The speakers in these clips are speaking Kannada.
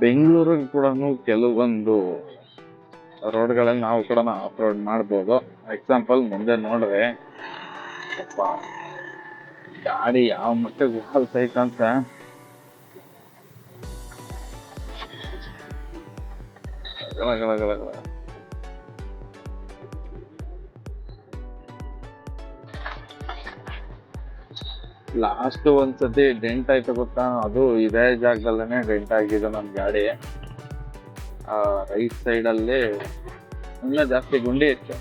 ಬೆಂಗಳೂರಿಗೆ ಕೂಡ ಕೆಲವೊಂದು ರೋಡ್ಗಳಲ್ಲಿ ನಾವು ಕೂಡ ಆಫ್ ರೋಡ್ ಮಾಡ್ಬೋದು. ಎಕ್ಸಾಂಪಲ್ ಮುಂದೆ ನೋಡ್ರೆ ಗಾಡಿ ಯಾವ ಮಟ್ಟಿಗೆ ವಾಲ್ಸೈತೆ ಅಂತ ಲಾಸ್ಟ್ ಒಂದ್ಸತಿ ಡೆಂಟ್ ಆಯ್ತು ಗೊತ್ತಾ, ಅದು ಇದೇ ಜಾಗದಲ್ಲೇ ಡೆಂಟ್ ಆಗಿದೆ ನನ್ನ ಗಾಡಿ. ರೈಟ್ ಸೈಡ್ ಅಲ್ಲಿ ಇನ್ನೂ ಜಾಸ್ತಿ ಗುಂಡಿ ಇತ್ತು,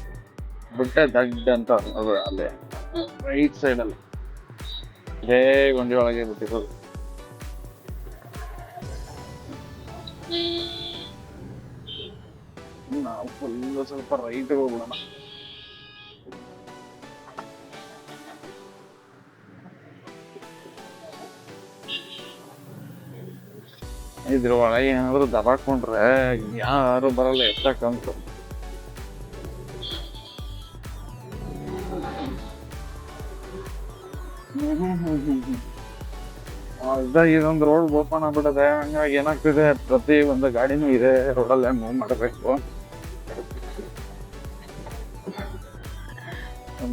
ಬುಟ್ಟೆ ದಡ್ಡ ಅಂತ ಅಲ್ಲಿ ರೈಟ್ ಸೈಡ್ ಅಲ್ಲಿ ಇದೇ ಗುಂಡಿ ಒಳಗೆ ಬಿಟ್ಟಿರೋದು. ನಾವು ಫುಲ್ ಸ್ವಲ್ಪ ರೈಟ್ ಹೋಗ್ಬಿಡೋಣ. ಇದ್ರ ಒಳಗೆ ಏನಾದ್ರು ದಬಾಕೊಂಡ್ರೆ ಯಾರು ಬರಲ್ಲ ಎಷ್ಟಕ್ಕಂತ. ಇದೊಂದು ರೋಡ್ ಓಪನ್ ಆಗ್ಬಿಟ್ಟದೆ, ಹಂಗಾಗಿ ಏನಾಗ್ತಿದೆ ಪ್ರತಿ ಒಂದು ಗಾಡಿನೂ ಇದೇ ರೋಡಲ್ಲೇ ಮೂವ್ ಮಾಡಬೇಕು.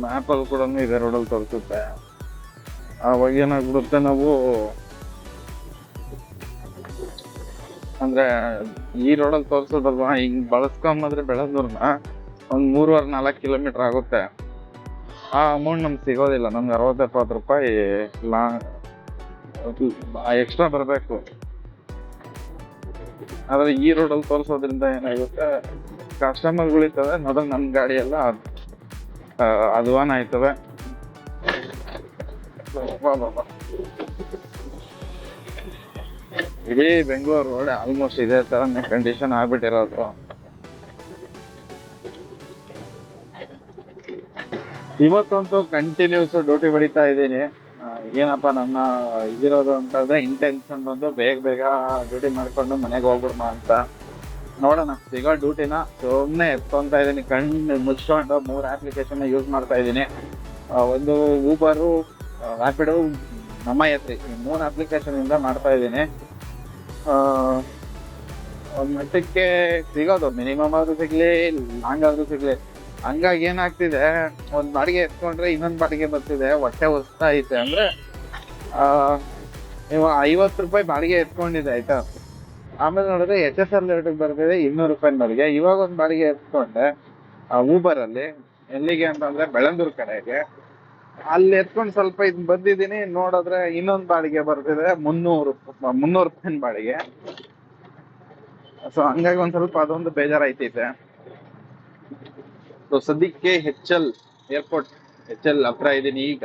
ಮ್ಯಾಪಲ್ಲಿ ಕೂಡ ಇದೇ ರೋಡಲ್ಲಿ ತೋರಿಸುತ್ತೆ. ಅವಾಗ ಏನಾಗ್ಬಿಡುತ್ತೆ, ನಾವು ಅಂದ್ರೆ ಈ ರೋಡಲ್ಲಿ ತೋರಿಸೋದಲ್ವಾ, ಹಿಂಗ್ ಬಳಸ್ಕೊಂಬಂದ್ರೆ ಬೆಳೆದೂರ್ನ ಒಂದ್ 3-4 ಕಿಲೋಮೀಟರ್ ಆಗುತ್ತೆ. ಆ ಅಮೌಂಟ್ ನಮ್ಗೆ ಸಿಗೋದಿಲ್ಲ. ನಮ್ಗೆ 60-70 ರೂಪಾಯಿ ಎಕ್ಸ್ಟ್ರಾ ಬರಬೇಕು. ಆದ್ರೆ ಈ ರೋಡಲ್ಲಿ ತೋರಿಸೋದ್ರಿಂದ ಏನಾಗುತ್ತೆ, ಕಸ್ಟಮರ್ಗಳಿರ್ತವೆ ನೋಡೋದು, ನಮ್ಮ ಗಾಡಿ ಎಲ್ಲ ಅಧ್ವಾನ ಆಯ್ತವೆ. ಇಡೀ ಬೆಂಗಳೂರು ರೋಡ್ ಆಲ್ಮೋಸ್ಟ್ ಇದೇ ತರ ಕಂಡೀಷನ್ ಆಗ್ಬಿಟ್ಟಿರೋದು. ಇವತ್ತಂತೂ ಕಂಟಿನ್ಯೂಸ್ ಡ್ಯೂಟಿ ಹೊಡಿತಾ ಇದ್ದೀನಿ. ಏನಪ್ಪ ನನ್ನ ಇದಿರೋದು ಅಂತಂದ್ರೆ ಇಂಟೆನ್ಷನ್ ಬಂದು ಬೇಗ ಡ್ಯೂಟಿ ಮಾಡ್ಕೊಂಡು ಮನೆಗೆ ಹೋಗ್ಬಿಡ್ಮ ಅಂತ. ನೋಡೋಣ ಸಿಗೋ ಡ್ಯೂಟಿನ ಸುಮ್ಮನೆ ಎತ್ಕೊಂತ ಇದ್ದೀನಿ, ಕಣ್ಣು ಮುಚ್ಕೊಂಡು 3 ಅಪ್ಲಿಕೇಶನ್ ಯೂಸ್ ಮಾಡ್ತಾ ಇದ್ದೀನಿ. ಒಂದು ಊಬರು, ರ್ಯಾಪಿಡೋ, ನಮ್ಮ ಯಾತ್ರಿ, ಈ 3 ಅಪ್ಲಿಕೇಶನ್ ಇಂದ ಮಾಡ್ತಾ ಇದ್ದೀನಿ. ಒಂದ್ ಮಟ್ಟಕ್ಕೆ ಸಿಗೋದು, ಮಿನಿಮಮ್ ಆದ್ರೂ ಸಿಗ್ಲಿ, ಲಾಂಗ್ ಆದ್ರೂ ಸಿಗ್ಲಿ. ಹಂಗಾಗಿ ಏನಾಗ್ತಿದೆ, ಒಂದ್ ಬಾಡಿಗೆ ಎತ್ಕೊಂಡ್ರೆ ಇನ್ನೊಂದ್ ಬಾಡಿಗೆ ಬರ್ತಿದೆ, ಹೊಟ್ಟೆ ಹೊಸ್ತಾ ಐತೆ. ಅಂದ್ರೆ ನೀವು 50 ರೂಪಾಯಿ ಬಾಡಿಗೆ ಎತ್ಕೊಂಡಿದೆ ಆಯ್ತಾ, ಆಮೇಲೆ ನೋಡಿದ್ರೆ HSR ರೇಟಿಗೆ ಬರ್ತಿದೆ 200 ರೂಪಾಯಿ ಬಾಡಿಗೆ. ಇವಾಗ ಒಂದ್ ಬಾಡಿಗೆ ಎತ್ಕೊಂಡೆ ಊಬರ್ ಅಲ್ಲಿ, ಎಲ್ಲಿಗೆ ಅಂತಂದ್ರೆ ಬೆಳಂದೂರ್ ಕಡೆಗೆ. ಅಲ್ಲಿ ಎತ್ಕೊಂಡು ಸ್ವಲ್ಪ ಇದು ಬಂದಿದ್ದೀನಿ, ನೋಡಿದ್ರೆ ಇನ್ನೊಂದ್ ಬಾಡಿಗೆ ಬರ್ತಿದೆ 300 ರೂಪಾಯಿ ಬಾಡಿಗೆ. ಸೊ ಹಂಗಾಗಿ ಒಂದ್ ಸ್ವಲ್ಪ ಅದೊಂದು ಬೇಜಾರೈತೈತೆ. ಸದ್ಯಕ್ಕೆ HL ಏರ್ಪೋರ್ಟ್, HL ಹತ್ರ ಇದ್ದೀನಿ ಈಗ.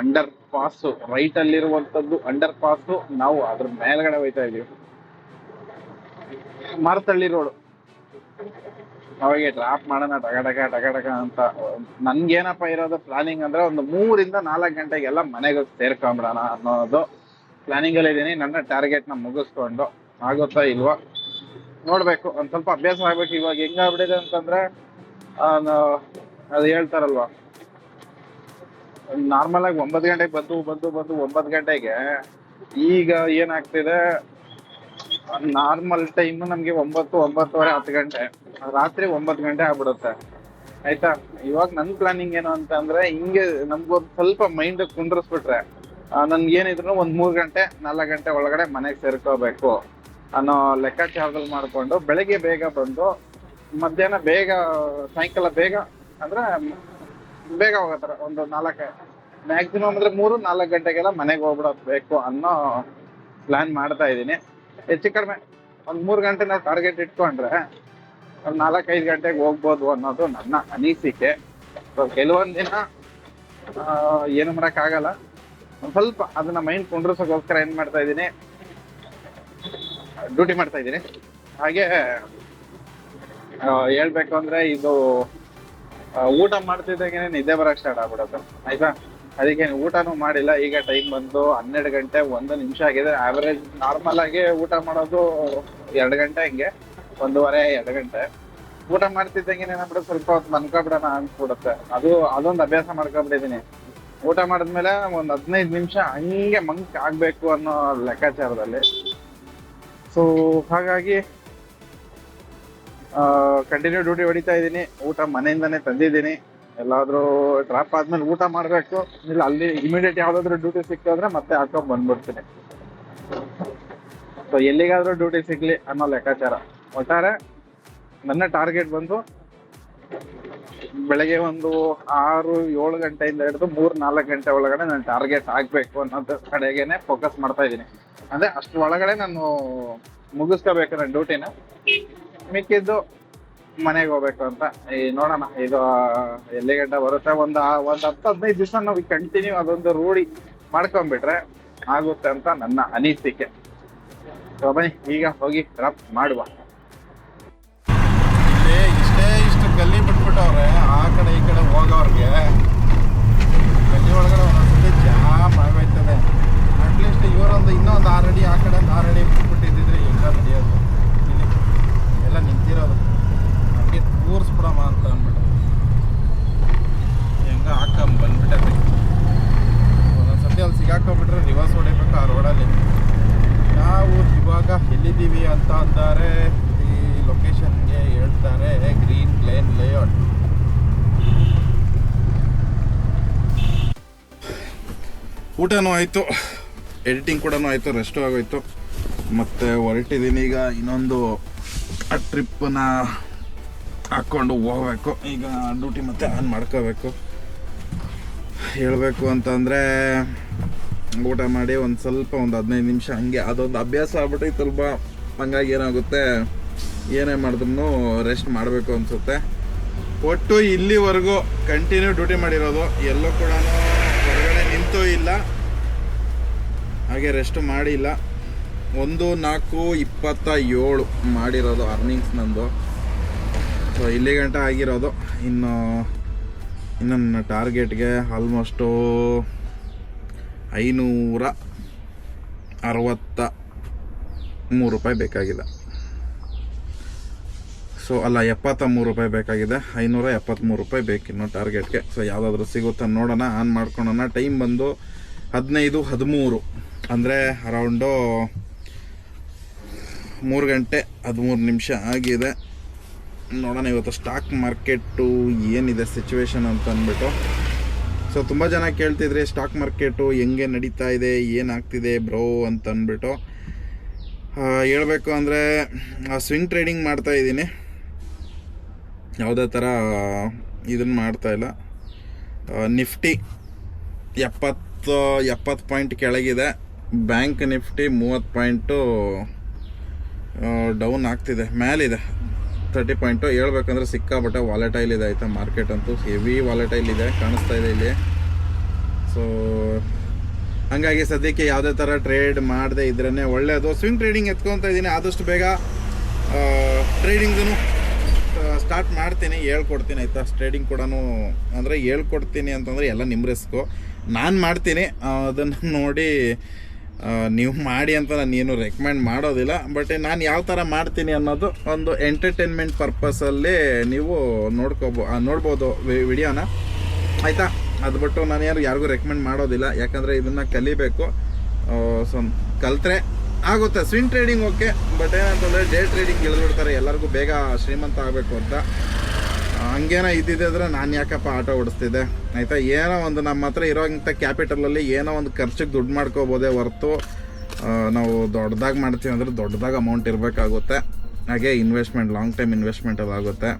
ಅಂಡರ್ ಪಾಸ್ ರೈಟ್ ಅಲ್ಲಿರುವಂತದ್ದು ಅಂಡರ್ ಪಾಸ್, ನಾವು ಅದ್ರ ಮೇಲ್ಗಡೆ ಹೋಯ್ತಾ ಇದೀವಿ. ಮಾರತಳ್ಳಿ ರೋಡ್, ಅವಾಗೆ ಡ್ರಾಪ್ ಮಾಡೋಣ ಟಗ ಅಂತ. ನನ್ಗೇನಪ್ಪ ಇರೋದು ಪ್ಲಾನಿಂಗ್ ಅಂದ್ರೆ, ಒಂದು 3-4 ಗಂಟೆಗೆಲ್ಲ ಮನೆಗೆ ಸೇರ್ಕೊಂಬಿಡೋಣ ಅನ್ನೋದು ಪ್ಲಾನಿಂಗ್ ಅಲ್ಲಿ ಇದೀನಿ. ನನ್ನ ಟಾರ್ಗೆಟ್ ನ ಮುಗಿಸ್ಕೊಂಡು ಆಗುತ್ತಾ ಇಲ್ವಾ ನೋಡ್ಬೇಕು. ಒಂದ್ ಸ್ವಲ್ಪ ಅಭ್ಯಾಸ ಆಗ್ಬೇಕು. ಇವಾಗ ಹೆಂಗಾಗ್ಬಿಟ್ಟಿದೆ ಅಂತಂದ್ರೆ, ಅದು ಹೇಳ್ತಾರಲ್ವಾ, ನಾರ್ಮಲ್ ಆಗಿ 9 ಗಂಟೆಗೆ ಬಂದು 9 ಗಂಟೆಗೆ, ಈಗ ಏನಾಗ್ತಿದೆ, ನಾರ್ಮಲ್ ಟೈಮ್ ನಮ್ಗೆ 9-9:30 10 ಗಂಟೆ, ರಾತ್ರಿ 9 ಗಂಟೆ ಆಗ್ಬಿಡುತ್ತೆ ಆಯ್ತಾ. ಇವಾಗ ನನ್ ಪ್ಲಾನಿಂಗ್ ಏನು ಅಂತ ಅಂದ್ರೆ, ಹಿಂಗೆ ನಮ್ಗೊಂದ್ ಸ್ವಲ್ಪ ಮೈಂಡ್ ಕುಂಡ್ರಿಸ್ಬಿಟ್ರೆ, ನನ್ಗೇನಿದ್ರು ಒಂದ್ 3-4 ಗಂಟೆ ಒಳಗಡೆ ಮನೆಗೆ ಸೇರ್ಕೋಬೇಕು ಅನ್ನೋ ಲೆಕ್ಕಾಚಾರದಲ್ಲಿ ಮಾಡ್ಕೊಂಡು, ಬೆಳಗ್ಗೆ ಬೇಗ ಬಂದು ಮಧ್ಯಾಹ್ನ ಬೇಗ, ಸಾಯಂಕಾಲ ಬೇಗ ಅಂದ್ರೆ ಬೇಗ ಹೋಗತ್ತಾರ, ಒಂದು 4 ಮ್ಯಾಕ್ಸಿಮಮ್ ಅಂದ್ರೆ 3-4 ಗಂಟೆಗೆಲ್ಲ ಮನೆಗೆ ಹೋಗ್ಬಿಡಬೇಕು ಅನ್ನೋ ಪ್ಲಾನ್ ಮಾಡ್ತಾ ಇದ್ದೀನಿ. ಹೆಚ್ಚು ಕಡಿಮೆ ಒಂದ್ 3 ಗಂಟೆ ನಾವು ಟಾರ್ಗೆಟ್ ಇಟ್ಕೊಂಡ್ರೆ ಒಂದ್ 4-5 ಗಂಟೆಗೆ ಹೋಗ್ಬೋದು ಅನ್ನೋದು ನನ್ನ ಅನಿಸಿಕೆ. ಕೆಲವೊಂದ್ ದಿನ ಏನು ಮಾಡಕ್ ಆಗಲ್ಲ, ಒಂದ್ ಸ್ವಲ್ಪ ಅದನ್ನ ಮೈಂಡ್ ಕುಂಡ್ರಸೋಕೋಸ್ಕರ ಏನ್ ಮಾಡ್ತಾ ಇದ್ದೀನಿ, ಡ್ಯೂಟಿ ಮಾಡ್ತಾ ಇದ್ದೀನಿ. ಹಾಗೆ ಹೇಳ್ಬೇಕು ಅಂದ್ರೆ, ಇದು ಊಟ ಮಾಡ್ತಿದ್ದಾಗೇನೆ ನಿದ್ದೆ ಬರಕ್ ಸ್ಟಾರ್ಟ್ ಆಗ್ಬಿಡುತ್ತೆ ಆಯ್ತಾ. ಅದಕ್ಕೆ ಊಟನೂ ಮಾಡಿಲ್ಲ. ಈಗ ಟೈಮ್ ಬಂದು 12 ಗಂಟೆ 1 ನಿಮಿಷ ಆಗಿದೆ. ಆವರೇಜ್ ನಾರ್ಮಲ್ ಆಗಿ ಊಟ ಮಾಡೋದು 2 ಗಂಟೆ, ಹಿಂಗೆ 1:30-2 ಗಂಟೆ. ಊಟ ಮಾಡ್ತಿದ್ದಂಗೆ ಏನಾಗ್ಬಿಡುತ್ತೆ, ಸ್ವಲ್ಪ ಹೊತ್ತು ಮನ್ಕೊಬಿಡೋಣ ಅನ್ಸ್ಬಿಡುತ್ತೆ. ಅದೊಂದು ಅಭ್ಯಾಸ ಮಾಡ್ಕೊಂಡ್ಬಿಟ್ಟಿದೀನಿ. ಊಟ ಮಾಡಿದ್ಮೇಲೆ ಒಂದ್ 15 ನಿಮಿಷ ಹಂಗೆ ಮಂಕ್ ಆಗ್ಬೇಕು ಅನ್ನೋ ಲೆಕ್ಕಾಚಾರದಲ್ಲಿ ಸೊ ಹಾಗಾಗಿ ಕಂಟಿನ್ಯೂ ಡ್ಯೂಟಿ ಹೊಡಿತಾ ಇದ್ದೀನಿ. ಊಟ ಮನೆಯಿಂದಾನೇ ತಂದಿದ್ದೀನಿ. ಎಲ್ಲಾದ್ರೂ ಡ್ರಾಪ್ ಆದ್ಮೇಲೆ ಊಟ ಮಾಡಬೇಕು, ಇಲ್ಲ ಅಲ್ಲಿ ಇಮಿಡಿಯೇಟ್ ಯಾವ್ದಾದ್ರು ಡ್ಯೂಟಿ ಸಿಕ್ಕಿದ್ರೆ ಮತ್ತೆ ಹಾಕೊಂಡ್ ಬಂದ್ಬಿಡ್ತೀನಿ. ಸೊ ಎಲ್ಲಿಗಾದ್ರೂ ಡ್ಯೂಟಿ ಸಿಗ್ಲಿ ಅನ್ನೋ ಲೆಕ್ಕಾಚಾರ. ಒಟ್ಟಾರೆ ನನ್ನ ಟಾರ್ಗೆಟ್ ಬಂದು ಬೆಳಗ್ಗೆ ಒಂದು 6-7 ಗಂಟೆಯಿಂದ ಹಿಡಿದು 3-4 ಗಂಟೆ ಒಳಗಡೆ ನಾನು ಟಾರ್ಗೆಟ್ ಆಗ್ಬೇಕು ಅನ್ನೋದ್ರ ಕಡೆಗೇನೆ ಫೋಕಸ್ ಮಾಡ್ತಾ ಇದ್ದೀನಿ. ಅಂದ್ರೆ ಅಷ್ಟ್ರ ಒಳಗಡೆ ನಾನು ಮುಗಿಸ್ಕೋಬೇಕು ನನ್ನ ಡ್ಯೂಟಿನ. ಮಿಕ್ಕಿದ್ದು ಮನೆಗೆ ಹೋಗ್ಬೇಕು ಅಂತ ನೋಡೋಣ, ಇದು ಎಲ್ಲಿ ಗಂಟೆ ಬರುತ್ತೆ. ಒಂದು 10-15 ದಿವಸ ನಾವು ಕಂಟಿನ್ಯೂ ಅದೊಂದು ರೂಢಿ ಮಾಡ್ಕೊಂಡ್ಬಿಟ್ರೆ ಆಗುತ್ತೆ ಅಂತ ನನ್ನ ಅನಿಸಿಕೆ. ಸೊ ಬನ್ನಿ ಈಗ ಹೋಗಿ ಡ್ರಾಪ್ ಮಾಡುವ. ಇಷ್ಟು ಗಲ್ಲಿ ಬಿಟ್ಬಿಟ್ಟವ್ರೆ, ಆ ಕಡೆ ಈ ಕಡೆ ಹೋಗೋರ್ಗೆ ಗಲ್ಲಿ ಒಳಗಡೆ ಒಂದೊಂದ್ಸತಿ ಜಾಮ್ ಆಗೋಯ್ತದೆ. ಅಟ್ಲೀಸ್ಟ್ ಇವರೊಂದು ಇನ್ನೊಂದು 6 ಅಡಿ ಆ ಕಡೆ 6 ಅಡಿ ಬಿಟ್ಬಿಟ್ಟಿದ್ರೆ ಹೆಂಗ ನಡೆಯೋದು? ಇಲ್ಲಿ ಎಲ್ಲ ನಿಂತಿರೋದು ನಮಗೆ ತೋರಿಸ್ಬಿಡಮ್ಮ ಅಂತ ಅಂದ್ಬಿಟ್ಟು ಹೆಂಗ ಬಂದ್ಬಿಟ್ಟೈತೆ. ಒಂದೊಂದ್ಸತಿ ಅಲ್ಲಿ ಸಿಗಾಕೊಂಡ್ಬಿಟ್ರೆ ರಿವರ್ಸ್ ಹೊಡಿಬೇಕು ಆ ರೋಡಲ್ಲಿ. ನಾವು ಇವಾಗ ಎಲ್ಲಿದ್ದೀವಿ ಅಂತ ಅಂದರೆ ಈ ಲೊಕೇಶನ್ಗೆ ಹೇಳ್ತಾರೆ ಗ್ರೀನ್ ಲೇನ್ ಲೇಔಟ್. ಊಟನೂ ಆಯಿತು, ಎಡಿಟಿಂಗ್ ಕೂಡ ಆಯಿತು, ರೆಸ್ಟು ಆಗೋಯ್ತು. ಮತ್ತು ಹೊರಟಿದ್ದೀನಿ ಈಗ ಇನ್ನೊಂದು ಟ್ರಿಪ್ಪನ್ನ ಹಾಕ್ಕೊಂಡು ಹೋಗ್ಬೇಕು. ಈಗ ಡ್ಯೂಟಿ ಮತ್ತೆ ಆನ್ ಮಾಡ್ಕೋಬೇಕು. ಹೇಳಬೇಕು ಅಂತಂದರೆ ಊಟ ಮಾಡಿ ಒಂದು ಸ್ವಲ್ಪ 15 ನಿಮಿಷ ಹಂಗೆ ಅದೊಂದು ಅಭ್ಯಾಸ ಆಗ್ಬಿಟ್ಟು ಸ್ವಲ್ಪ. ಹಂಗಾಗಿ ಏನಾಗುತ್ತೆ, ಏನೇ ಮಾಡಿದ್ರು ರೆಸ್ಟ್ ಮಾಡಬೇಕು ಅನಿಸುತ್ತೆ. ಒಟ್ಟು ಇಲ್ಲಿವರೆಗೂ ಕಂಟಿನ್ಯೂ ಡ್ಯೂಟಿ ಮಾಡಿರೋದು, ಎಲ್ಲೂ ಕೂಡ ಹೊರಗಡೆ ನಿಂತೂ ಇಲ್ಲ, ಹಾಗೆ ರೆಸ್ಟ್ ಮಾಡಿಲ್ಲ. 1:4:27 ಮಾಡಿರೋದು ಅರ್ನಿಂಗ್ಸ್ ನಂದು. ಸೊ ಇಲ್ಲಿ ಗಂಟ ಆಗಿರೋದು. ಇನ್ನು ನನ್ನ ಟಾರ್ಗೆಟ್ಗೆ ಆಲ್ಮೋಸ್ಟು 563 ರೂಪಾಯಿ ಬೇಕಾಗಿದೆ. ಸೊ ಅಲ್ಲ, 73 ರೂಪಾಯಿ ಬೇಕಾಗಿದೆ. 573 ರೂಪಾಯಿ ಬೇಕಿನ್ನು ಟಾರ್ಗೆಟ್ಗೆ. ಸೊ ಯಾವುದಾದ್ರೂ ಸಿಗುತ್ತಾ ನೋಡೋಣ, ಆನ್ ಮಾಡ್ಕೊಳೋಣ. ಟೈಮ್ ಬಂದು 15:13 ಅಂದರೆ ಅರೌಂಡು 3 ಗಂಟೆ 13 ನಿಮಿಷ ಆಗಿದೆ. ನೋಡೋಣ ಇವತ್ತು ಸ್ಟಾಕ್ ಮಾರ್ಕೆಟು ಏನಿದೆ ಸಿಚುವೇಶನ್ ಅಂತ ಅಂದ್ಬಿಟ್ಟು. ಸೊ ತುಂಬ ಜನ ಕೇಳ್ತಿದ್ರಿ ಸ್ಟಾಕ್ ಮಾರ್ಕೆಟು ಹೆಂಗೆ ನಡೀತಾ ಇದೆ, ಏನಾಗ್ತಿದೆ ಬ್ರೋ ಅಂತ ಅಂದ್ಬಿಟ್ಟು. ಹೇಳ್ಬೇಕು ಅಂದರೆ ಸ್ವಿಂಗ್ ಟ್ರೇಡಿಂಗ್ ಮಾಡ್ತಾಯಿದ್ದೀನಿ, ಯಾವುದೇ ಥರ ಇದನ್ನು ಮಾಡ್ತಾಯಿಲ್ಲ. ನಿಫ್ಟಿ 70 ಪಾಯಿಂಟ್ ಕೆಳಗಿದೆ. ಬ್ಯಾಂಕ್ ನಿಫ್ಟಿ 30 ಪಾಯಿಂಟು ಡೌನ್ ಆಗ್ತಿದೆ. ಮೇಲಿದೆ 30 ಪಾಯಿಂಟು. ಹೇಳ್ಬೇಕಂದ್ರೆ ಸಿಕ್ಕಾಪಟ್ಟೆ ವಾಲೆಟೈಲ್ ಇದೆ ಆಯಿತಾ. ಮಾರ್ಕೆಟ್ ಅಂತೂ ಹೆವಿ ವಾಲೆಟೈಲ್ ಇದೆ, ಕಾಣಿಸ್ತಾ ಇದೆ ಇಲ್ಲಿ. ಸೊ ಹಾಗಾಗಿ ಸದ್ಯಕ್ಕೆ ಯಾವುದೇ ಥರ ಟ್ರೇಡ್ ಮಾಡದೆ ಇದ್ರೇ ಒಳ್ಳೆಯದು. ಸ್ವಿಂಗ್ ಟ್ರೇಡಿಂಗ್ ಎತ್ಕೊತಾ ಇದ್ದೀನಿ. ಆದಷ್ಟು ಬೇಗ ಟ್ರೇಡಿಂಗ್ದು ಸ್ಟಾರ್ಟ್ ಮಾಡ್ತೀನಿ, ಹೇಳ್ಕೊಡ್ತೀನಿ ಆಯಿತಾ. ಟ್ರೇಡಿಂಗ್ ಕೂಡ ಅಂದರೆ ಹೇಳ್ಕೊಡ್ತೀನಿ ಅಂತಂದರೆ ಎಲ್ಲ ನಿಮ್ಮ ರಿಸ್ಕು. ನಾನು ಮಾಡ್ತೀನಿ, ಅದನ್ನು ನೋಡಿ ನೀವು ಮಾಡಿ ಅಂತ ನಾನು ಏನು ರೆಕಮೆಂಡ್ ಮಾಡೋದಿಲ್ಲ. ಬಟ್ ನಾನು ಯಾವ ಥರ ಮಾಡ್ತೀನಿ ಅನ್ನೋದು ಒಂದು ಎಂಟರ್ಟೈನ್ಮೆಂಟ್ ಪರ್ಪಸಲ್ಲಿ ನೀವು ನೋಡ್ಬೋದು ವಿಡಿಯೋನ ಆಯಿತಾ. ಅದು ಬಿಟ್ಟು ನಾನು ಯಾರಿಗೂ ರೆಕಮೆಂಡ್ ಮಾಡೋದಿಲ್ಲ, ಯಾಕಂದರೆ ಇದನ್ನು ಕಲಿಬೇಕು. ಸೊ ಕಲಿತ್ರೆ ಆಗುತ್ತೆ. ಸ್ವಿಂಗ್ ಟ್ರೇಡಿಂಗ್ ಓಕೆ, ಬಟ್ ಏನಂತಂದರೆ ಡೇ ಟ್ರೇಡಿಂಗ್ ಇಳಿದ್ಬಿಡ್ತಾರೆ ಎಲ್ಲರಿಗೂ ಬೇಗ ಶ್ರೀಮಂತ ಆಗಬೇಕು ಅಂತ. ಹಂಗೇನೋ ಇದ್ದಿದ್ದರೆ ನಾನು ಯಾಕಪ್ಪ ಆಟೋ ಓಡಿಸ್ತಿದ್ದೆ ಆಯಿತಾ. ಏನೋ ಒಂದು ನಮ್ಮ ಹತ್ರ ಇರೋಂಥ ಕ್ಯಾಪಿಟಲಲ್ಲಿ ಏನೋ ಒಂದು ಖರ್ಚಿಗೆ ದುಡ್ಡು ಮಾಡ್ಕೋಬೋದೇ ಹೊರತು ನಾವು ದೊಡ್ಡದಾಗಿ ಮಾಡ್ತೀವಿ ಅಂದರೆ ದೊಡ್ಡದಾಗಿ ಅಮೌಂಟ್ ಇರಬೇಕಾಗುತ್ತೆ. ಹಾಗೆ ಇನ್ವೆಸ್ಟ್ಮೆಂಟ್ ಲಾಂಗ್ ಟೈಮ್ ಇನ್ವೆಸ್ಟ್ಮೆಂಟಲ್ಲಿ ಆಗುತ್ತೆ.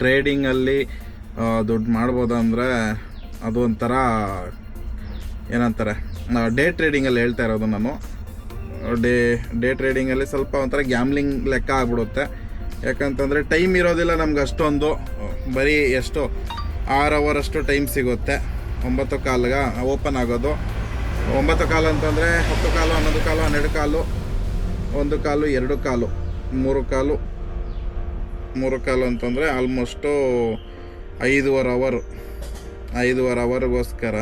ಟ್ರೇಡಿಂಗಲ್ಲಿ ದುಡ್ಡು ಮಾಡ್ಬೋದಂದರೆ ಅದು ಒಂಥರ ಏನಂತಾರೆ, ಡೇ ಟ್ರೇಡಿಂಗಲ್ಲಿ ಹೇಳ್ತಾ ಇರೋದು ನಾನು. ಡೇ ಟ್ರೇಡಿಂಗಲ್ಲಿ ಸ್ವಲ್ಪ ಒಂಥರ ಗ್ಯಾಮ್ಲಿಂಗ್ ಲೆಕ್ಕ ಆಗ್ಬಿಡುತ್ತೆ. ಯಾಕಂತಂದರೆ ಟೈಮ್ ಇರೋದಿಲ್ಲ ನಮ್ಗೆ ಅಷ್ಟೊಂದು. ಬರೀ ಎಷ್ಟು 6 ಅವರಷ್ಟು ಟೈಮ್ ಸಿಗುತ್ತೆ. 9:15ಗೆ ಓಪನ್ ಆಗೋದು. 9:15 ಅಂತಂದರೆ 10 ಕಾಲು, 11 ಕಾಲು, 12 ಕಾಲು, 1 ಕಾಲು, 2 ಕಾಲು, 3 ಕಾಲು. 3 ಕಾಲು ಅಂತಂದರೆ ಆಲ್ಮೋಸ್ಟು 5.5 ಅವರು. 5.5 ಅವರ್ಗೋಸ್ಕರ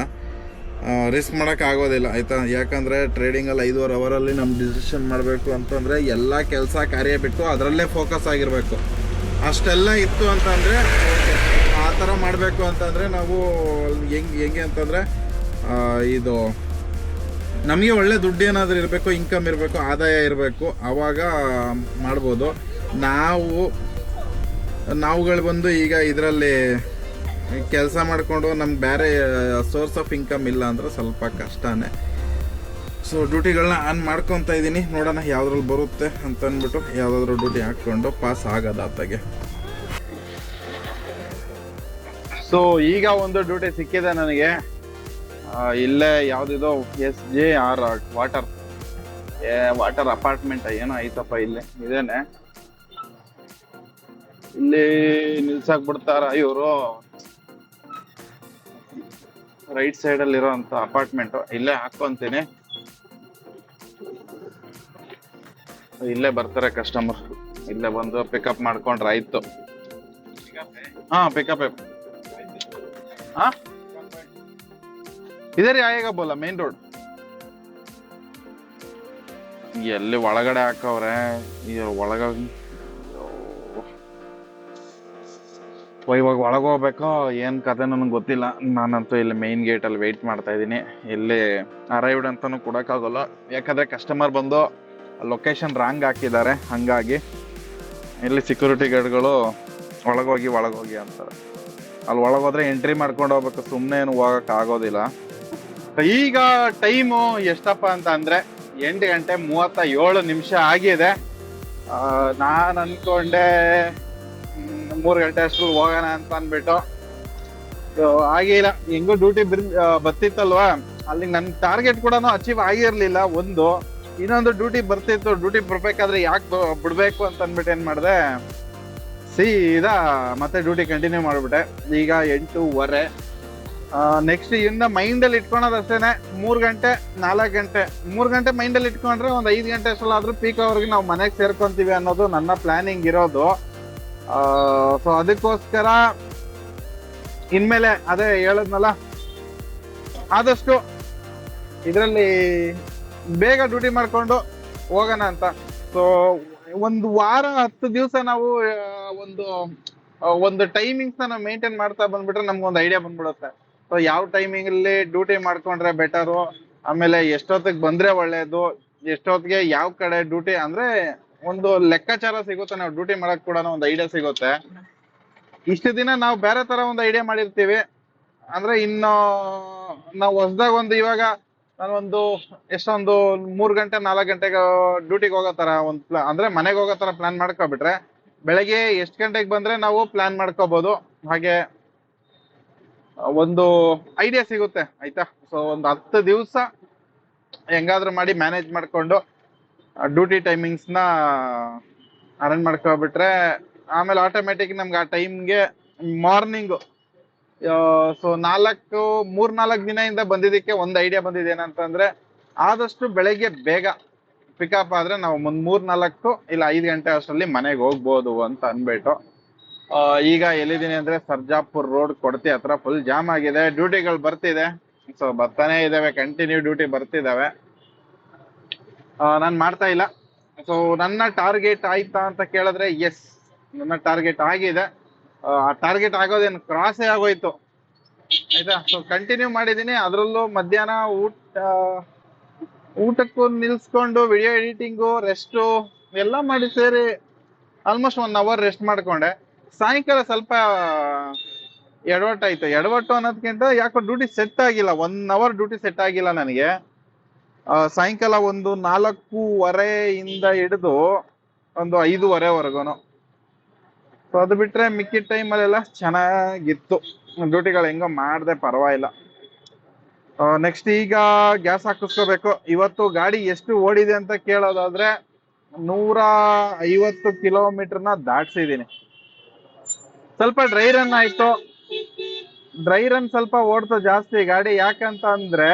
ರಿಸ್ಕ್ ಮಾಡೋಕ್ಕಾಗೋದಿಲ್ಲ ಆಯಿತಾ. ಯಾಕಂದರೆ ಟ್ರೇಡಿಂಗಲ್ಲಿ 5.5 ಅವರಲ್ಲಿ ನಮ್ಮ ಡಿಸಿಷನ್ ಮಾಡಬೇಕು ಅಂತಂದರೆ ಎಲ್ಲ ಕೆಲಸ ಕಾರ್ಯ ಬಿಟ್ಟು ಅದರಲ್ಲೇ ಫೋಕಸ್ ಆಗಿರಬೇಕು. ಅಷ್ಟೆಲ್ಲ ಇತ್ತು ಅಂತಂದರೆ ಆ ಥರ ಮಾಡಬೇಕು ಅಂತಂದರೆ ನಾವು ಹೆಂಗೆ ಅಂತಂದರೆ ಇದು ನಮಗೆ ಒಳ್ಳೆ ದುಡ್ಡು ಏನಾದರೂ ಇರಬೇಕು, ಇನ್ಕಮ್ ಇರಬೇಕು, ಆದಾಯ ಇರಬೇಕು, ಆವಾಗ ಮಾಡ್ಬೋದು. ನಾವುಗಳು ಬಂದು ಈಗ ಇದರಲ್ಲಿ ಕೆಲಸ ಮಾಡಿಕೊಂಡು ನಮ್ಗೆ ಬೇರೆ ಸೋರ್ಸ್ ಆಫ್ ಇನ್ಕಮ್ ಇಲ್ಲ ಅಂದ್ರೆ ಸ್ವಲ್ಪ ಕಷ್ಟನೇ. ಸೊ ಡ್ಯೂಟಿಗಳನ್ನ ಆನ್ ಮಾಡ್ಕೊತಾ ಇದ್ದೀನಿ, ನೋಡೋಣ ಯಾವುದ್ರಲ್ಲಿ ಬರುತ್ತೆ ಅಂತ ಅಂದ್ಬಿಟ್ಟು ಯಾವುದಾದ್ರೂ ಡ್ಯೂಟಿ ಹಾಕ್ಕೊಂಡು ಪಾಸ್ ಆಗೋದು ಆತಾಗೆ. ಸೊ ಈಗ ಒಂದು ಡ್ಯೂಟಿ ಸಿಕ್ಕಿದೆ ನನಗೆ. ಇಲ್ಲೇ ಯಾವುದಿದು SJR ವಾಟರ್ ಅಪಾರ್ಟ್ಮೆಂಟ್ ಏನೋ ಐತಪ್ಪ, ಇಲ್ಲೇ ಇದೇನೆ. ಇಲ್ಲಿ ನಿಲ್ಸಾಕ್ ಬಿಡ್ತಾರ ಇವರು. ರೈಟ್ ಸೈಡ್ ಅಲ್ಲಿ ಇರೋಂತ ಅಪಾರ್ಟ್ಮೆಂಟ್ ಇಲ್ಲೇ ಹಾಕೊಂತೀನಿ. ಇಲ್ಲೇ ಬರ್ತಾರೆ ಕಸ್ಟಮರ್, ಇಲ್ಲೇ ಬಂದು ಪಿಕಪ್ ಮಾಡ್ಕೊಂಡ್ರೆ ಆಯ್ತು. ಹಾ ಪಿಕಪ್ हाँ इधर ही आएगा बोला मेन रोड. ಎಲ್ಲಿ ಒಳಗಡೆ ಹಾಕವ್ರೆ, ಇವಾಗ ಒಳಗೆ ಹೋಗ್ಬೇಕೋ ಏನ್ ಕತೆ ನನಗೆ ಗೊತ್ತಿಲ್ಲ. ನಾನಂತೂ ಇಲ್ಲಿ ಮೈನ್ ಗೇಟ್ ಅಲ್ಲಿ ವೆಯ್ಟ್ ಮಾಡ್ತಾ ಇದ್ದೀನಿ. ಇಲ್ಲಿ ಅರೈವ್ಡ್ ಅಂತಾನು ಕೊಡಕ್ಕಾಗಲ್ಲ, ಯಾಕಂದ್ರೆ ಕಸ್ಟಮರ್ ಬಂದು ಲೊಕೇಶನ್ ರಾಂಗ್ ಹಾಕಿದ್ದಾರೆ. ಹಂಗಾಗಿ ಇಲ್ಲಿ ಸೆಕ್ಯೂರಿಟಿ ಗಾರ್ಡ್ಗಳು ಒಳಗೋಗಿ ಅಂತಾರೆ. ಅಲ್ಲಿ ಒಳಗೋದ್ರೆ ಎಂಟ್ರಿ ಮಾಡ್ಕೊಂಡು ಹೋಗ್ಬೇಕು, ಸುಮ್ಮನೆ ಏನು ಹೋಗಕ್ ಆಗೋದಿಲ್ಲ. ಈಗ ಟೈಮು ಎಷ್ಟಪ್ಪ ಅಂತ ಅಂದ್ರೆ 8:37 ಆಗಿದೆ. ನಾನು ಅನ್ಕೊಂಡೆ 3 ಗಂಟೆ ಅಷ್ಟು ಹೋಗೋಣ ಅಂತ ಅಂದ್ಬಿಟ್ಟು ಆಗಿಲ್ಲ. ಹೆಂಗೋ ಡ್ಯೂಟಿ ಬರ್ತಿತ್ತಲ್ವಾ, ಅಲ್ಲಿ ನನ್ನ ಟಾರ್ಗೆಟ್ ಕೂಡ ಅಚೀವ್ ಆಗಿರ್ಲಿಲ್ಲ. ಇನ್ನೊಂದು ಡ್ಯೂಟಿ ಬರ್ತಿತ್ತು. ಡ್ಯೂಟಿ ಬರ್ಬೇಕಾದ್ರೆ ಯಾಕೆ ಬಿಡ್ಬೇಕು ಅಂತ ಅಂದ್ಬಿಟ್ಟು ಏನ್ ಮಾಡಿದೆ, ಸೀದಾ ಮತ್ತೆ ಡ್ಯೂಟಿ ಕಂಟಿನ್ಯೂ ಮಾಡ್ಬಿಟ್ಟೆ. ಈಗ 8:15. ನೆಕ್ಸ್ಟ್ ಇನ್ನ ಮೈಂಡಲ್ಲಿ ಇಟ್ಕೊಳೋದಷ್ಟೇನೆ 3 ಗಂಟೆ 4 ಗಂಟೆ 3 ಗಂಟೆ ಮೈಂಡಲ್ಲಿ ಇಟ್ಕೊಂಡ್ರೆ ಒಂದು 5 ಗಂಟೆ ಅಷ್ಟಲ್ಲಾದ್ರೂ ಪೀಕ್ ಅವ್ರಿಗೆ ನಾವು ಮನೆಗೆ ಸೇರ್ಕೊಂತೀವಿ ಅನ್ನೋದು ನನ್ನ ಪ್ಲಾನಿಂಗ್ ಇರೋದು. ಸೊ ಅದಕ್ಕೋಸ್ಕರ ಇನ್ಮೇಲೆ ಅದೇ ಹೇಳದ್ನಲ್ಲ, ಆದಷ್ಟು ಇದರಲ್ಲಿ ಬೇಗ ಡ್ಯೂಟಿ ಮಾಡ್ಕೊಂಡು ಹೋಗೋಣ ಅಂತ. ಸೊ ಒಂದು ವಾರ 10 ದಿವಸ ನಾವು ಒಂದು ಟೈಮಿಂಗ್ಸ್ ನಾವು ಮೇಂಟೈನ್ ಮಾಡ್ತಾ ಬಂದ್ಬಿಟ್ರೆ ನಮ್ಗೊಂದು ಐಡಿಯಾ ಬಂದ್ಬಿಡುತ್ತೆ. ಸೊ ಯಾವ ಟೈಮಿಂಗ್ ಅಲ್ಲಿ ಡ್ಯೂಟಿ ಮಾಡ್ಕೊಂಡ್ರೆ ಬೆಟರು, ಆಮೇಲೆ ಎಷ್ಟೊತ್ತಿಗೆ ಬಂದ್ರೆ ಒಳ್ಳೇದು, ಎಷ್ಟೊತ್ತಿಗೆ ಯಾವ ಕಡೆ ಡ್ಯೂಟಿ ಅಂದ್ರೆ ಒಂದು ಲೆಕ್ಕಾಚಾರ ಸಿಗುತ್ತೆ. ನಾವು ಡ್ಯೂಟಿ ಮಾಡಕ್ ಕೂಡ ಒಂದು ಐಡಿಯಾ ಸಿಗುತ್ತೆ. ಇಷ್ಟು ದಿನ ನಾವು ಬೇರೆ ತರ ಒಂದು ಐಡಿಯಾ ಮಾಡಿರ್ತೀವಿ. ಅಂದ್ರೆ ಇನ್ನು ನಾವು ಹೊಸದಾಗ ಇವಾಗ ನಾನೊಂದು 3 ಗಂಟೆ 4 ಗಂಟೆಗೆ ಡ್ಯೂಟಿಗೆ ಹೋಗೋ ತರ ಅಂದ್ರೆ ಮನೆಗೆ ಹೋಗೋ ತರ ಪ್ಲಾನ್ ಮಾಡ್ಕೊಬಿಟ್ರೆ ಬೆಳಗ್ಗೆ ಎಷ್ಟು ಗಂಟೆಗೆ ಬಂದ್ರೆ ನಾವು ಪ್ಲಾನ್ ಮಾಡ್ಕೋಬಹುದು. ಹಾಗೆ ಒಂದು ಐಡಿಯಾ ಸಿಗುತ್ತೆ ಆಯ್ತಾ. ಸೊ ಒಂದು 10 ದಿವಸ ಹೆಂಗಾದ್ರೂ ಮಾಡಿ ಮ್ಯಾನೇಜ್ ಮಾಡ್ಕೊಂಡು ಡ್ಯೂಟಿ ಟೈಮಿಂಗ್ಸ್ ನ ಅರೇಂಜ್ ಮಾಡ್ಕೊಬಿಟ್ರೆ ಆಮೇಲೆ ಆಟೋಮೆಟಿಕ್ ನಮ್ಗೆ ಆ ಟೈಮ್ಗೆ ಮಾರ್ನಿಂಗ್ ಸೊ 3-4 ದಿನದಿಂದ ಬಂದಿದ್ದಕ್ಕೆ ಒಂದು ಐಡಿಯಾ ಬಂದಿದೆ. ಏನಂತಂದ್ರೆ ಆದಷ್ಟು ಬೆಳಗ್ಗೆ ಬೇಗ ಪಿಕಪ್ ಆದ್ರೆ ನಾವು 3-4 ಇಲ್ಲ 5 ಗಂಟೆ ಅಷ್ಟರಲ್ಲಿ ಮನೆಗೆ ಹೋಗ್ಬೋದು ಅಂತ ಅನ್ಬಿಟ್ಟು ಈಗ ಎಲ್ಲಿದ್ದೀನಿ ಅಂದ್ರೆ ಸರ್ಜಾಪುರ್ ರೋಡ್ ಕೊಡತಿ ಹತ್ರ ಫುಲ್ ಜಾಮ್ ಆಗಿದೆ. ಡ್ಯೂಟಿಗಳು ಬರ್ತಿದೆ, ಸೊ ಬರ್ತಾನೆ ಇದಾವೆ, ಕಂಟಿನ್ಯೂ ಡ್ಯೂಟಿ ಬರ್ತಿದಾವೆ. ನಾನು ಮಾಡ್ತಾ ಇಲ್ಲ. ಸೊ ನನ್ನ ಟಾರ್ಗೆಟ್ ಆಯ್ತಾ ಅಂತ ಕೇಳಿದ್ರೆ ಎಸ್, ನನ್ನ ಟಾರ್ಗೆಟ್ ಆಗಿದೆ. ಆ ಟಾರ್ಗೆಟ್ ಆಗೋದೇನು ಕ್ರಾಸೇ ಆಗೋಯ್ತು ಆಯ್ತಾ. ಸೊ ಕಂಟಿನ್ಯೂ ಮಾಡಿದೀನಿ. ಅದ್ರಲ್ಲೂ ಮಧ್ಯಾಹ್ನ ಊಟಕ್ಕೂ ನಿಲ್ಸ್ಕೊಂಡು ವಿಡಿಯೋ ಎಡಿಟಿಂಗು ರೆಸ್ಟು ಎಲ್ಲ ಮಾಡಿ ಸೇರಿ ಆಲ್ಮೋಸ್ಟ್ 1 ಅವರ್ ರೆಸ್ಟ್ ಮಾಡ್ಕೊಂಡೆ. ಸಾಯಂಕಾಲ ಸ್ವಲ್ಪ ಎಡವಟ್ಟು ಅನ್ನೋದಕ್ಕಿಂತ ಯಾಕೋ ಡ್ಯೂಟಿ ಸೆಟ್ ಆಗಿಲ್ಲ. 1 ಅವರ್ ಡ್ಯೂಟಿ ಸೆಟ್ ಆಗಿಲ್ಲ ನನಗೆ. ಸಾಯಂಕಾಲ 4:15 ಹಿಡಿದು 5:30 ಸೊ ಅದು ಬಿಟ್ರೆ ಮಿಕ್ಕಿದ ಟೈಮಲ್ಲೆಲ್ಲ ಚೆನ್ನಾಗಿತ್ತು. ಡ್ಯೂಟಿಗಳು ಹೆಂಗೋ ಮಾಡ್ದೆ, ಪರವಾಗಿಲ್ಲ. ನೆಕ್ಸ್ಟ್ ಈಗ ಗ್ಯಾಸ್ ಹಾಕಿಸ್ಕೋಬೇಕು. ಇವತ್ತು ಗಾಡಿ ಎಷ್ಟು ಓಡಿದೆ ಅಂತ ಕೇಳೋದಾದ್ರೆ 150 ಕಿಲೋಮೀಟರ್ನ ದಾಟ್ಸಿದೀನಿ. ಸ್ವಲ್ಪ ಡ್ರೈ ರನ್ ಆಯ್ತು. ಡ್ರೈ ರನ್ ಸ್ವಲ್ಪ ಓಡ್ತು ಜಾಸ್ತಿ ಗಾಡಿ. ಯಾಕಂತ ಅಂದ್ರೆ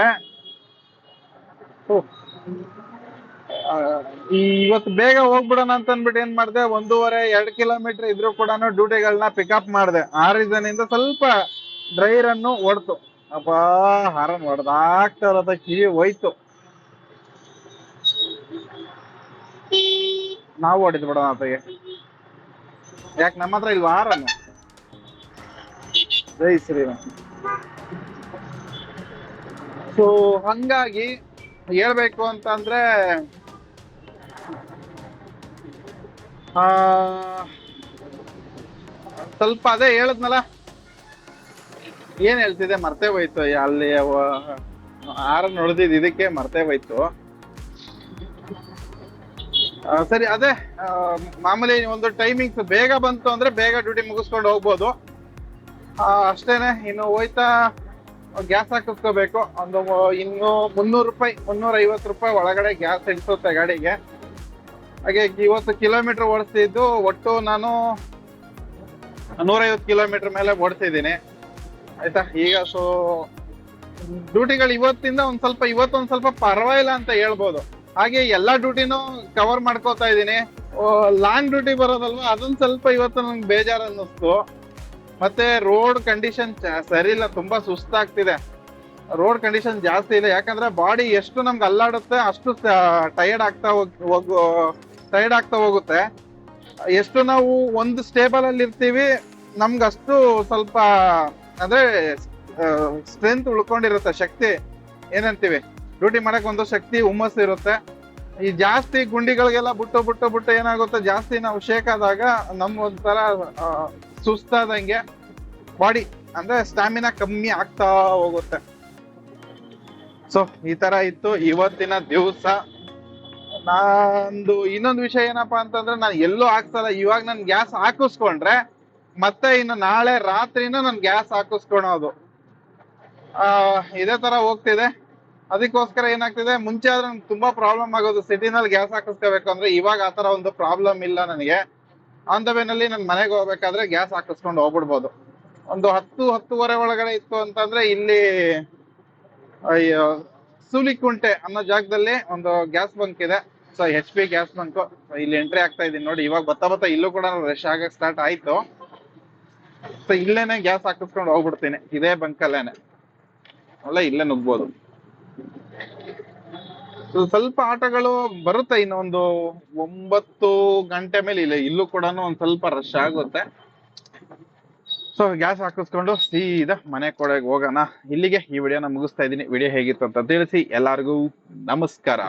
ಇವತ್ತು ಬೇಗ ಹೋಗ್ಬಿಡೋಣ ಅಂತ ಅಂದ್ಬಿಟ್ಟು ಏನ್ ಮಾಡ್ದೆ, 1.5-2 ಕಿಲೋಮೀಟರ್ ಇದ್ರೂ ಕೂಡ ಡ್ಯೂಟಿಗಳನ್ನ ಪಿಕಪ್ ಮಾಡಿದೆ. ಆ ರೀಸನ್ ಇಂದ ಸ್ವಲ್ಪ ಡ್ರೈ ರನ್ ಓಡ್ತು. ಅಪ್ಪಾ ಹಾರನ್ ಹೊಡೆದಾಗ್ತಾ ಇರೋದ ಕಿವಿ ಹೋಯ್ತು. ನಾವು ಹೊಡಿದ್ ಬಿಡೋಣ ಆತಗೆ, ಯಾಕೆ ನಮ್ಮ ಹತ್ರ ಇಲ್ವಾ ಹಾರನ್? ಜೈ ಶ್ರೀರಾಮ್. ಸೊ ಹಂಗಾಗಿ ಹೇಳ್ಬೇಕು ಅಂತ ಅಂದ್ರೆ ಆ ಸ್ವಲ್ಪ ಅದೇ ಹೇಳದ್ನಲ್ಲ, ಏನ್ ಹೇಳ್ತಿದೆ ಮರ್ತೇ ಹೋಯ್ತು. ಅಲ್ಲಿ ಆರ ನೋಡ್ದಿದ್ ಇದಕ್ಕೆ ಮರ್ತೇ ಹೋಯ್ತು. ಸರಿ, ಅದೇ ಮಾಮೂಲಿ ಒಂದು ಟೈಮಿಂಗ್ಸ್ ಬೇಗ ಬಂತು ಅಂದ್ರೆ ಬೇಗ ಡ್ಯೂಟಿ ಮುಗಿಸ್ಕೊಂಡು ಹೋಗ್ಬೋದು. ಅಷ್ಟೇನೆ. ಇನ್ನು ಹೋಯ್ತಾ ಗ್ಯಾಸ್ ಹಾಕಿಸ್ಕೋಬೇಕು. ಒಂದು ಇನ್ನು 300 ರೂಪಾಯಿ 350 ರೂಪಾಯಿ ಒಳಗಡೆ ಗ್ಯಾಸ್ ಇಳಿಸುತ್ತೆ ಗಾಡಿಗೆ. ಹಾಗೆ ಇವತ್ತು ಕಿಲೋಮೀಟರ್ ಓಡಿಸ್ತಿದ್ದು ಒಟ್ಟು ನಾನು 150 ಕಿಲೋಮೀಟರ್ ಮೇಲೆ ಓಡಿಸಿದ್ದೀನಿ ಆಯ್ತಾ. ಈಗ ಡ್ಯೂಟಿಗಳು ಇವತ್ತೊಂದ್ ಸ್ವಲ್ಪ ಪರವಾಗಿಲ್ಲ ಅಂತ ಹೇಳ್ಬೋದು. ಹಾಗೆ ಎಲ್ಲಾ ಡ್ಯೂಟಿನೂ ಕವರ್ ಮಾಡ್ಕೋತಾ ಇದ್ದೀನಿ. ಲಾಂಗ್ ಡ್ಯೂಟಿ ಬರೋದಲ್ವಾ, ಅದೊಂದ್ ಸ್ವಲ್ಪ ಇವತ್ತು ನಂಗೆ ಬೇಜಾರು ಅನ್ನಿಸ್ತು. ಮತ್ತೆ ರೋಡ್ ಕಂಡೀಷನ್ ಸರಿ ಇಲ್ಲ, ತುಂಬಾ ಸುಸ್ತಾಗ್ತಿದೆ. ರೋಡ್ ಕಂಡೀಷನ್ ಜಾಸ್ತಿ ಇದೆ, ಯಾಕಂದ್ರೆ ಬಾಡಿ ಎಷ್ಟು ನಮ್ಗೆ ಅಲ್ಲಾಡುತ್ತೆ ಅಷ್ಟು ಟಯರ್ಡ್ ಆಗ್ತಾ ಹೋಗುತ್ತೆ. ಎಷ್ಟು ನಾವು ಒಂದು ಸ್ಟೇಬಲ್ ಅಲ್ಲಿ ಇರ್ತೀವಿ, ನಮ್ಗಷ್ಟು ಸ್ವಲ್ಪ ಅಂದ್ರೆ ಸ್ಟ್ರೆಂತ್ ಉಳ್ಕೊಂಡಿರುತ್ತೆ, ಶಕ್ತಿ ಏನಂತೀವಿ, ಡ್ಯೂಟಿ ಮಾಡಕ್ ಒಂದು ಶಕ್ತಿ ಹುಮ್ಮಸ್ಸು ಇರುತ್ತೆ. ಈ ಜಾಸ್ತಿ ಗುಂಡಿಗಳಿಗೆಲ್ಲ ಬಿಟ್ಟು ಏನಾಗುತ್ತೆ, ಜಾಸ್ತಿ ನಾವು ಶೇಕ್ ಆದಾಗ ಒಂಥರ ಸುಸ್ತಾದಂಗೆ ಬಾಡಿ ಅಂದ್ರೆ ಸ್ಟಾಮಿನಾ ಕಮ್ಮಿ ಆಗ್ತಾ ಹೋಗುತ್ತೆ. ಸೊ ಈ ತರ ಇತ್ತು ಇವತ್ತಿನ ದಿವಸ. ನಂದು ಇನ್ನೊಂದು ವಿಷಯ ಏನಪ್ಪಾ ಅಂತಂದ್ರೆ, ನಾನು ಎಲ್ಲೂ ಹಾಕ್ಸಲ್ಲ. ಇವಾಗ ನನ್ ಗ್ಯಾಸ್ ಹಾಕಿಸ್ಕೊಂಡ್ರೆ ಮತ್ತೆ ಇನ್ನು ನಾಳೆ ರಾತ್ರಿನ ನನ್ ಗ್ಯಾಸ್ ಹಾಕಿಸ್ಕೊಳೋದು. ಇದೇ ತರ ಹೋಗ್ತಿದೆ. ಅದಕ್ಕೋಸ್ಕರ ಏನಾಗ್ತಿದೆ, ಮುಂಚೆ ಆದ್ರೆ ನನ್ಗೆ ತುಂಬಾ ಪ್ರಾಬ್ಲಮ್ ಆಗೋದು ಸಿಟಿನಲ್ಲಿ ಗ್ಯಾಸ್ ಹಾಕಿಸ್ಕೋಬೇಕು ಅಂದ್ರೆ. ಇವಾಗ ಆತರ ಒಂದು ಪ್ರಾಬ್ಲಮ್ ಇಲ್ಲ ನನಗೆ. ಆನ್ ದ ವೇನಲ್ಲಿ ನನ್ ಮನೆಗೆ ಹೋಗ್ಬೇಕಾದ್ರೆ ಗ್ಯಾಸ್ ಹಾಕಿಸ್ಕೊಂಡು ಹೋಗ್ಬಿಡ್ಬೋದು. ಒಂದು 10-10:30 ಒಳಗಡೆ ಇತ್ತು ಅಂತಂದ್ರೆ ಇಲ್ಲಿ ಸೂಲಿಕುಂಟೆ ಅನ್ನೋ ಜಾಗದಲ್ಲಿ ಒಂದು ಗ್ಯಾಸ್ ಬಂಕ್ ಇದೆ. ಸೊ HP ಗ್ಯಾಸ್ ಬಂಕ್, ಇಲ್ಲಿ ಎಂಟ್ರಿ ಆಗ್ತಾ ಇದೀನಿ ನೋಡಿ. ಇವಾಗ ಬತ್ತಾ ಇಲ್ಲೂ ಕೂಡ ರಶ್ ಆಗಕ್ ಸ್ಟಾರ್ಟ್ ಆಯ್ತು. ಸೊ ಇಲ್ಲೇನೆ ಗ್ಯಾಸ್ ಹಾಕಿಸ್ಕೊಂಡು ಹೋಗ್ಬಿಡ್ತೀನಿ, ಇದೇ ಬಂಕಲ್ಲೇನೆ. ಅಲ್ಲ ಇಲ್ಲೇ ನುಗ್ಬೋದು. ಸ್ವಲ್ಪ ಆಟೋಗಳು ಬರುತ್ತೆ ಇನ್ನೊಂದು 9 ಗಂಟೆ ಮೇಲೆ. ಇಲ್ಲೂ ಕೂಡ ಒಂದ್ ಸ್ವಲ್ಪ ರಶ್ ಆಗುತ್ತೆ. ಸೊ ಗ್ಯಾಸ್ ಹಾಕಿಸ್ಕೊಂಡು ಸೀದಾ ಮನೆ ಕೊಡೆಗೆ ಹೋಗೋಣ. ಇಲ್ಲಿಗೆ ಈ ವಿಡಿಯೋನ ಮುಗಿಸ್ತಾ ಇದ್ದೀನಿ. ವಿಡಿಯೋ ಹೇಗಿತ್ತು ಅಂತ ತಿಳಿಸಿ. ಎಲ್ಲರಿಗೂ ನಮಸ್ಕಾರ.